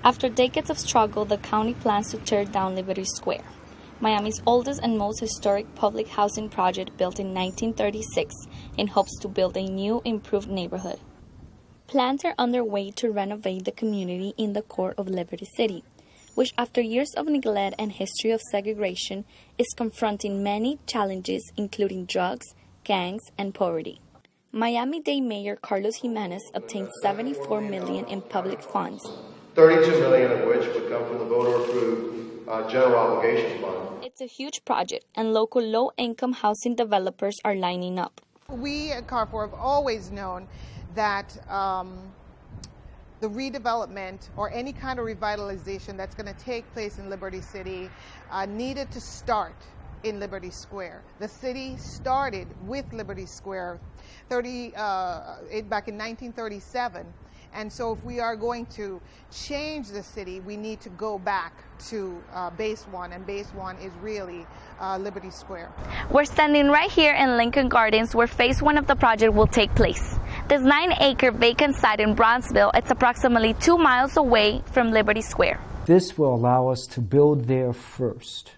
After decades of struggle, the county plans to tear down Liberty Square, Miami's oldest and most historic public housing project built in 1936, in hopes to build a new, improved neighborhood. Plans are underway to renovate the community in the core of Liberty City, which after years of neglect and history of segregation is confronting many challenges including drugs, gangs, and poverty. Miami-Dade Mayor Carlos Jimenez obtained $74 million in public funds, $32 million of which would come from the voter-approved general obligation fund. It's a huge project, and local low-income housing developers are lining up. We at Carrefour have always known that the redevelopment or any kind of revitalization that's going to take place in Liberty City needed to start in Liberty Square. The city started with Liberty Square back in 1937. And so if we are going to change the city, we need to go back to base one, and base one is really Liberty Square. We're standing right here in Lincoln Gardens, where phase one of the project will take place. This 9-acre vacant site in Bronzeville, it's approximately 2 miles away from Liberty Square. This will allow us to build there first,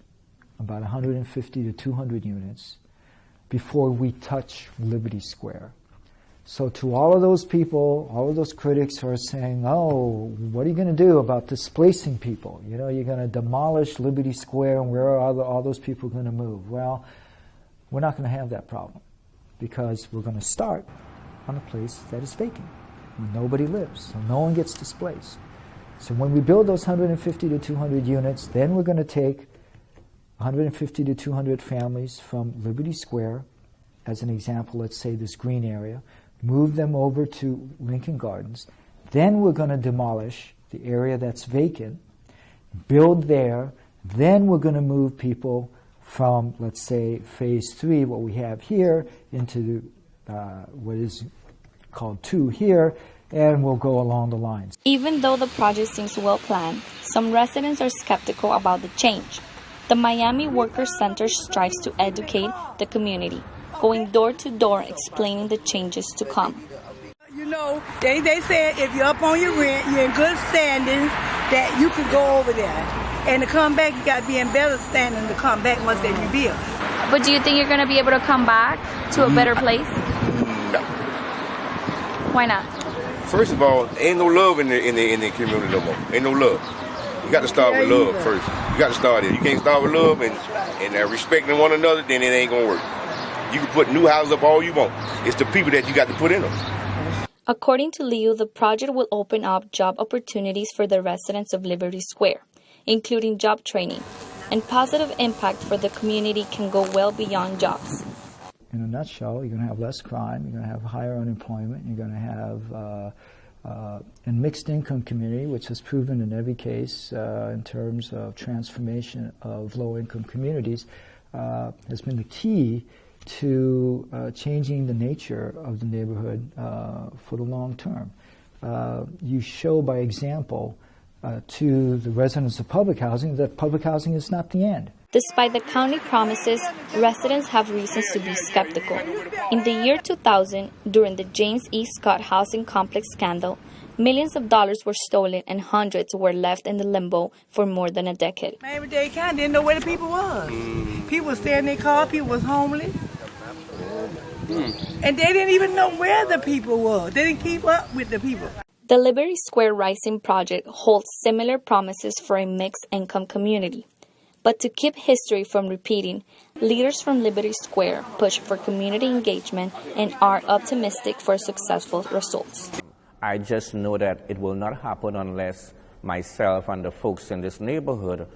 about 150 to 200 units, before we touch Liberty Square. So to all of those people, all of those critics who are saying, oh, what are you going to do about displacing people? You know, you're going to demolish Liberty Square, and where are all those people going to move? Well, we're not going to have that problem, because we're going to start on a place that is vacant, where nobody lives, so no one gets displaced. So when we build those 150 to 200 units, then we're going to take 150 to 200 families from Liberty Square, as an example, let's say this green area, move them over to Lincoln Gardens. Then we're going to demolish the area that's vacant, build there. Then we're going to move people from, let's say, phase 3, what we have here, into what is called 2 here, and we'll go along the lines. Even though the project seems well planned, some residents are skeptical about the change. The Miami Workers Center strives to educate the community, going door to door explaining the changes to come. You know, they said if you're up on your rent, you're in good standing, that you could go over there. And to come back, you got to be in better standing to come back once they rebuild. But do you think you're going to be able to come back to a better place? No. Why not? First of all, ain't no love in the community no more. Ain't no love. You got to start with love first. You got to start it. You can't start with love and respecting one another, then it ain't going to work. You can put new houses up all you want. It's the people that you got to put in them. According to Leo, the project will open up job opportunities for the residents of Liberty Square, including job training, and positive impact for the community can go well beyond jobs. In a nutshell, you're going to have less crime, you're going to have higher unemployment, you're going to have a mixed income community, which has proven in every case in terms of transformation of low income communities, has been the key to changing the nature of the neighborhood for the long term. You show by example to the residents of public housing that public housing is not the end. Despite the county promises, residents have reasons to be skeptical. In the year 2000, during the James E. Scott housing complex scandal, millions of dollars were stolen and hundreds were left in the limbo for more than a decade. Miami-Dade County didn't know where the people was. People was staying in their car, people was homeless. And they didn't even know where the people were. They didn't keep up with the people. The Liberty Square Rising project holds similar promises for a mixed-income community. But to keep history from repeating, leaders from Liberty Square push for community engagement and are optimistic for successful results. I just know that it will not happen unless myself and the folks in this neighborhood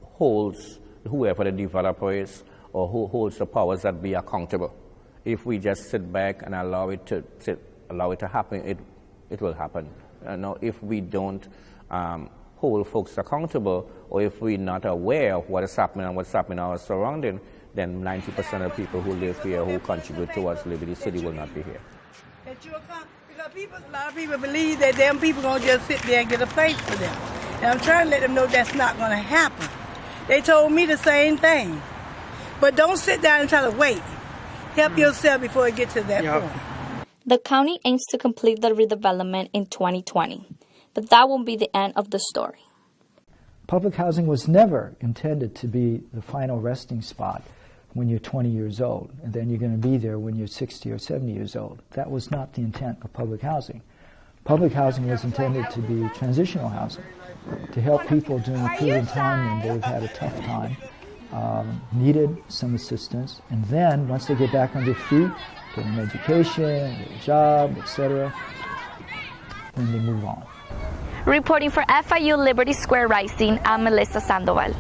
holds whoever the developer is or who holds the powers that be accountable. If we just sit back and allow it to happen, it will happen. Now, if we don't hold folks accountable, or if we're not aware of what is happening and what's happening in our surrounding, then 90% of people who live here, who contribute towards Liberty City, will not be here. Because a lot of people believe that them people going to just sit there and get a place for them. And I'm trying to let them know that's not going to happen. They told me the same thing. But don't sit down and try to wait. Help yourself before it gets to that point. The county aims to complete the redevelopment in 2020. But that won't be the end of the story. Public housing was never intended to be the final resting spot when you're 20 years old, and then you're going to be there when you're 60 or 70 years old. That was not the intent of public housing. Public housing was intended to be transitional housing, to help people during a period of time when they've had a tough time, needed some assistance, and then once they get back on their feet, get an education, get a job, etc., then they move on. Reporting for FIU Liberty Square Rising, I'm Melissa Sandoval.